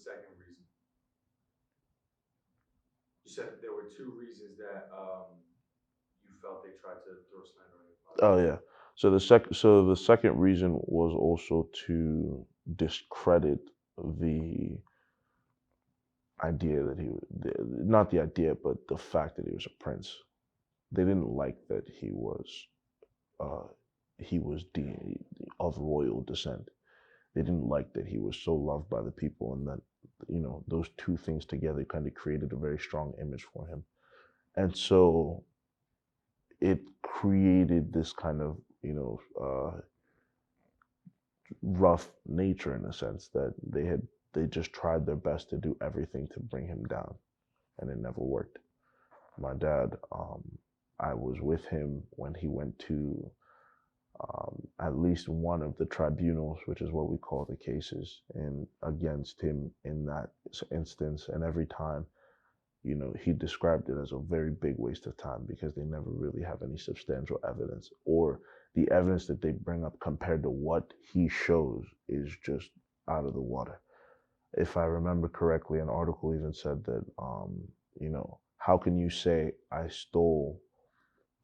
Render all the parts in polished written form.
second reason? You said there were two reasons that you felt they tried to throw slander on your father. Oh yeah. So the second reason was also to discredit the idea that not the idea, but the fact that he was a prince. They didn't like that uh, he was of royal descent. They didn't like that he was so loved by the people, and that those two things together kind of created a very strong image for him. And so it created this kind of rough nature in a sense that they just tried their best to do everything to bring him down, and it never worked. My dad, I was with him when he went to at least one of the tribunals, which is what we call the cases, and against him in that instance. And every time, he described it as a very big waste of time because they never really have any substantial evidence, or the evidence that they bring up compared to what he shows is just out of the water. If I remember correctly, an article even said that, how can you say I stole?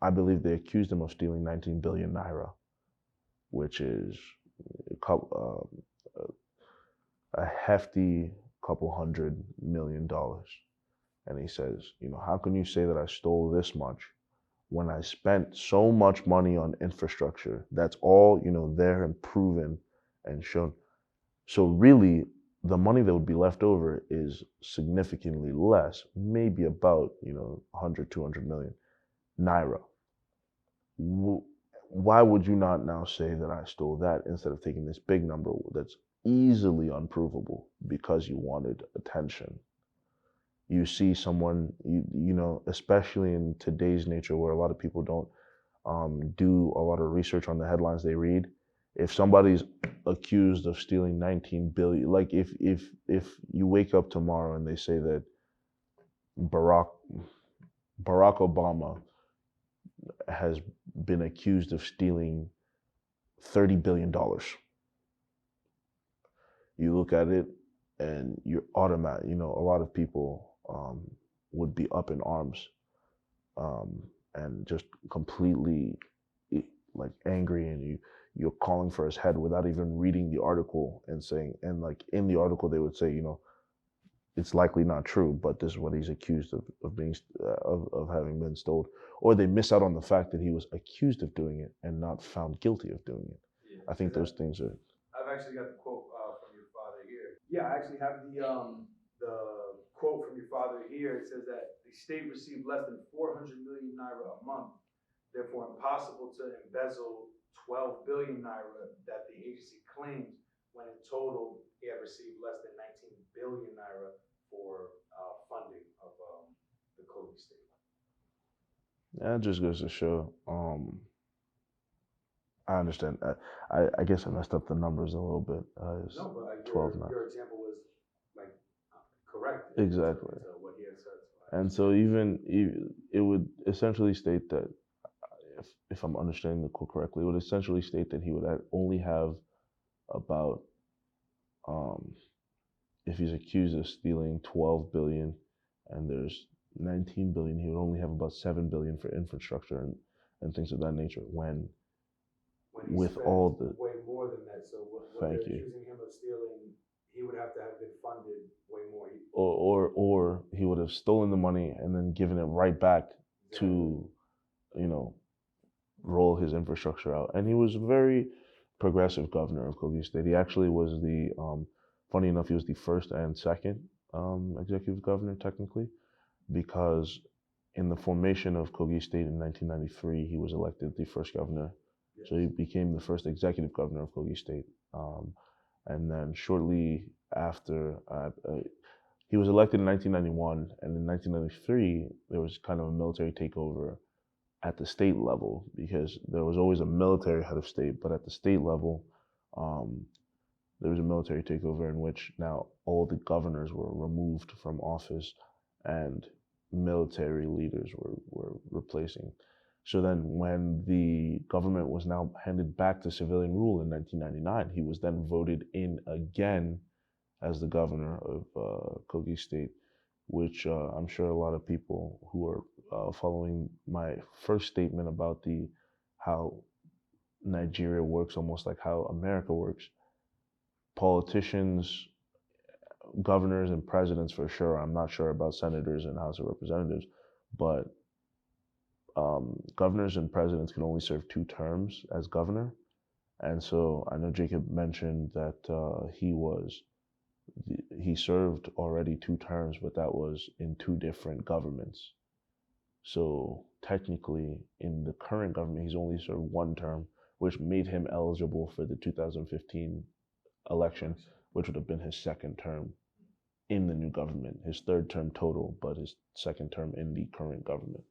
I believe they accused him of stealing 19 billion naira, which is a hefty couple $100 million. And he says, how can you say that I stole this much when I spent so much money on infrastructure? That's all, there and proven and shown. So really, the money that would be left over is significantly less, maybe about, 100, 200 million naira. Why would you not now say that I stole that instead of taking this big number that's easily unprovable because you wanted attention? You see someone, especially in today's nature where a lot of people don't do a lot of research on the headlines they read. If somebody's accused of stealing 19 billion, like if you wake up tomorrow and they say that Barack Obama has been accused of stealing $30 billion, you look at it and you're automatic, a lot of people would be up in arms and just completely like angry, and you're calling for his head without even reading the article and saying, and like in the article they would say, it's likely not true, but this is what he's accused of being of having been stole, or they miss out on the fact that he was accused of doing it and not found guilty of doing it. Yeah, I think those things are. I've actually got the quote from your father here. Yeah, I actually have the quote from your father here. It says that the state received less than 400 million naira a month, therefore impossible to embezzle 12 billion naira that the agency claims, when in total he had received less than 19 billion naira for funding of the Kogi State. That just goes to show. I understand. I guess I messed up the numbers a little bit. No, but 12 now. your example was like correct. Exactly. What he had said. And so even it would essentially state that, if I'm understanding the quote correctly, it would essentially state that he would only have about, if he's accused of stealing 12 billion and there's 19 billion, he would only have about 7 billion for infrastructure and things of that nature. When with all the way more than that, so what they're accusing him of stealing, he would have to have been funded way more. Or he would have stolen the money and then given it right back to, roll his infrastructure out. And he was a very progressive governor of Kogi State. He actually was funny enough, he was the first and second executive governor technically, because in the formation of Kogi State in 1993, he was elected the first governor. Yes. So he became the first executive governor of Kogi State. And then shortly after, he was elected in 1991, and in 1993, there was kind of a military takeover at the state level, because there was always a military head of state, but at the state level, there was a military takeover in which now all the governors were removed from office and military leaders were replacing. So then when the government was now handed back to civilian rule in 1999, he was then voted in again as the governor of Kogi State, which I'm sure a lot of people who are following my first statement about how Nigeria works, almost like how America works. Politicians, governors, and presidents for sure. I'm not sure about senators and House of Representatives, but governors and presidents can only serve 2 terms as governor. And so I know Jacob mentioned that he served already 2 terms, but that was in 2 different governments. So technically, in the current government, he's only served 1 term, which made him eligible for the 2015 election, which would have been his 2nd term in the new government, his 3rd term total, but his 2nd term in the current government.